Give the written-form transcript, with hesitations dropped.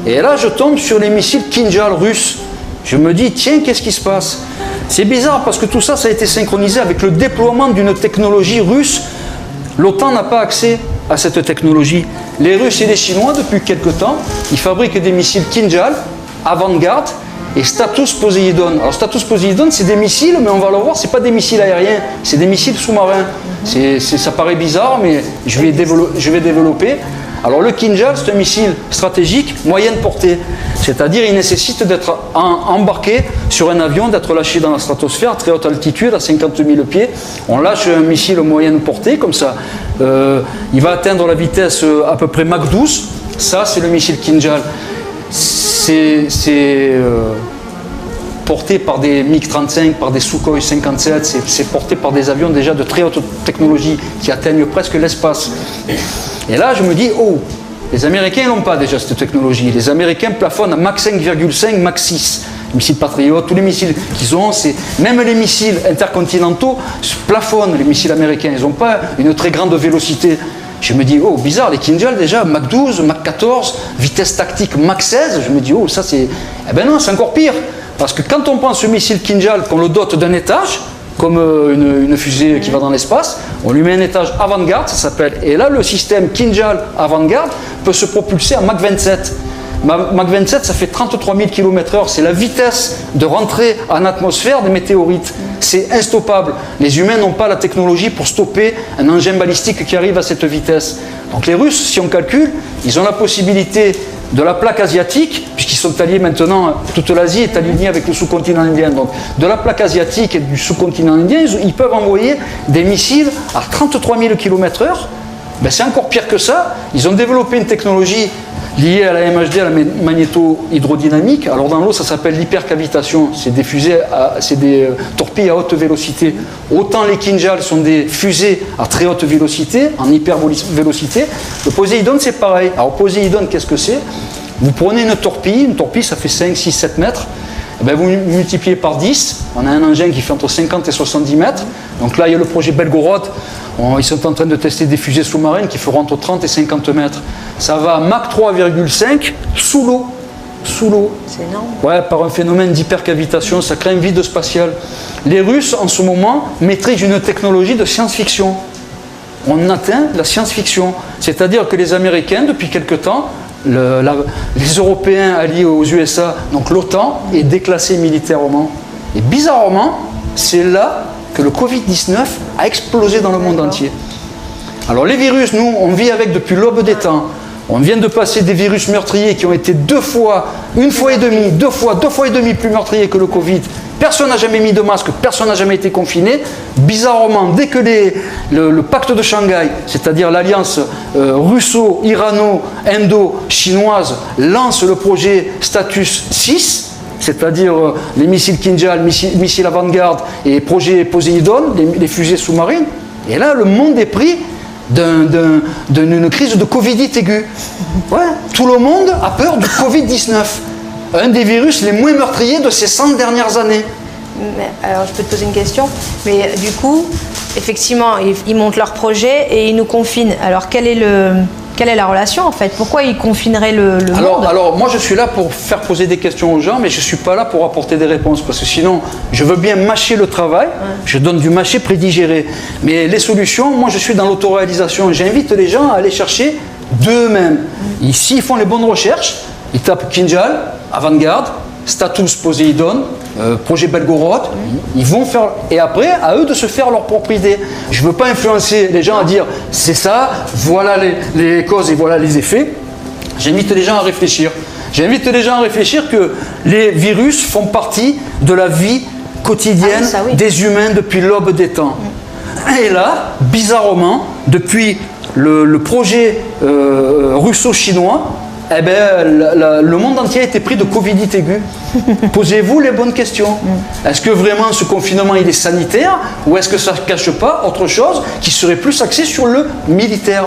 Et là, je tombe sur les missiles Kinjal russes. Je me dis, tiens, qu'est-ce qui se passe? C'est bizarre parce que tout ça, ça a été synchronisé avec le déploiement d'une technologie russe. L'OTAN n'a pas accès à cette technologie. Les Russes et les Chinois, depuis quelque temps, ils fabriquent des missiles Kinjal, avant-garde, et Status Poséidon. Alors Status Poséidon, c'est des missiles, mais on va le voir, c'est pas des missiles aériens, c'est des missiles sous-marins. Ça paraît bizarre, mais je vais développer. Alors le Kinjal, c'est un missile stratégique moyenne portée, c'est-à-dire il nécessite d'être embarqué sur un avion, d'être lâché dans la stratosphère, à très haute altitude, à 50 000 pieds. On lâche un missile moyenne portée, comme ça. Il va atteindre la vitesse à peu près Mach 12. Ça, c'est le missile Kinjal. C'est porté par des MiG-35, par des Sukhoi 57, c'est porté par des avions déjà de très haute technologie qui atteignent presque l'espace. Et là, je me dis, oh, les Américains n'ont pas déjà cette technologie. Les Américains plafonnent à Mach 5,5, Mach 6. Les missiles Patriot, tous les missiles qu'ils ont, même les missiles intercontinentaux plafonnent, les missiles américains. Ils n'ont pas une très grande vélocité. Je me dis, oh, bizarre, les Kinjal déjà, Mach 12, Mach 14, vitesse tactique Mach 16. Je me dis, oh, ça c'est... Eh ben non, c'est encore pire. Parce que quand on prend ce missile Kinjal, qu'on le dote d'un étage, comme une fusée qui va dans l'espace, on lui met un étage avant-garde, ça s'appelle. Et là, le système Kinjal avant-garde peut se propulser à Mach 27. Mach 27, ça fait 33 000 km/h. C'est la vitesse de rentrée en atmosphère des météorites. C'est instoppable. Les humains n'ont pas la technologie pour stopper un engin balistique qui arrive à cette vitesse. Donc les Russes, si on calcule, ils ont la possibilité de la plaque asiatique, puisqu'ils sont alliés maintenant, toute l'Asie est alignée avec le sous-continent indien. Donc de la plaque asiatique et du sous-continent indien, ils peuvent envoyer des missiles à 33 000 km/h. Ben, c'est encore pire que ça. Ils ont développé une technologie liée à la MHD, à la magnéto-hydrodynamique. Alors dans l'eau, ça s'appelle l'hypercavitation. C'est des fusées, c'est des torpilles à haute vélocité. Autant les Kinjal sont des fusées à très haute vélocité, en hypervélocité. Le Poséidon, c'est pareil. Alors Poséidon, qu'est-ce que c'est? Vous prenez une torpille ça fait 5, 6, 7 mètres. Et bien, vous multipliez par 10. On a un engin qui fait entre 50 et 70 mètres. Donc là, il y a le projet Belgorod. Ils sont en train de tester des fusées sous-marines qui feront entre 30 et 50 mètres. Ça va à Mach 3,5 sous l'eau. Sous l'eau. C'est énorme. Ouais, par un phénomène d'hypercavitation, ça crée un vide spatial. Les Russes, en ce moment, maîtrisent une technologie de science-fiction. On atteint la science-fiction. C'est-à-dire que les Américains, depuis quelque temps, les Européens alliés aux USA, donc l'OTAN, est déclassé militairement. Et bizarrement, c'est là que le Covid-19 a explosé dans le monde entier. Alors les virus, nous, on vit avec depuis l'aube des temps. On vient de passer des virus meurtriers qui ont été une fois et demie plus meurtriers que le Covid. Personne n'a jamais mis de masque, personne n'a jamais été confiné. Bizarrement, dès que le pacte de Shanghai, c'est-à-dire l'alliance russo-irano-indo-chinoise, lance le projet Status 6, c'est-à-dire les missiles Kinjal, missiles avant-garde et projet Poséidon, les fusées sous-marines, et là, le monde est pris d'une crise de Covidite aiguë. Ouais, tout le monde a peur du Covid-19, un des virus les moins meurtriers de ces 100 dernières années. Alors, je peux te poser une question, mais du coup, effectivement, ils montent leur projet et ils nous confinent. Alors, quelle est la relation en fait? Pourquoi ils confineraient le monde? Alors, moi je suis là pour faire poser des questions aux gens, mais je ne suis pas là pour apporter des réponses, parce que sinon, je veux bien mâcher le travail, je donne du mâcher prédigéré. Mais les solutions, moi je suis dans l'autoréalisation. J'invite les gens à aller chercher d'eux-mêmes. Ici, ils font les bonnes recherches, ils tapent Kinjal, avant-garde, Status Poséidon, projet Belgorod, ils vont faire, et après, à eux de se faire leur propre idée. Je ne veux pas influencer les gens à dire c'est ça, voilà les causes et voilà les effets. J'invite les gens à réfléchir. J'invite les gens à réfléchir que les virus font partie de la vie quotidienne des humains depuis l'aube des temps. Et là, bizarrement, depuis le projet russo-chinois, eh ben, le monde entier a été pris de Covidite aiguë. Posez-vous les bonnes questions. Est-ce que vraiment ce confinement il est sanitaire ou est-ce que ça ne cache pas autre chose qui serait plus axé sur le militaire?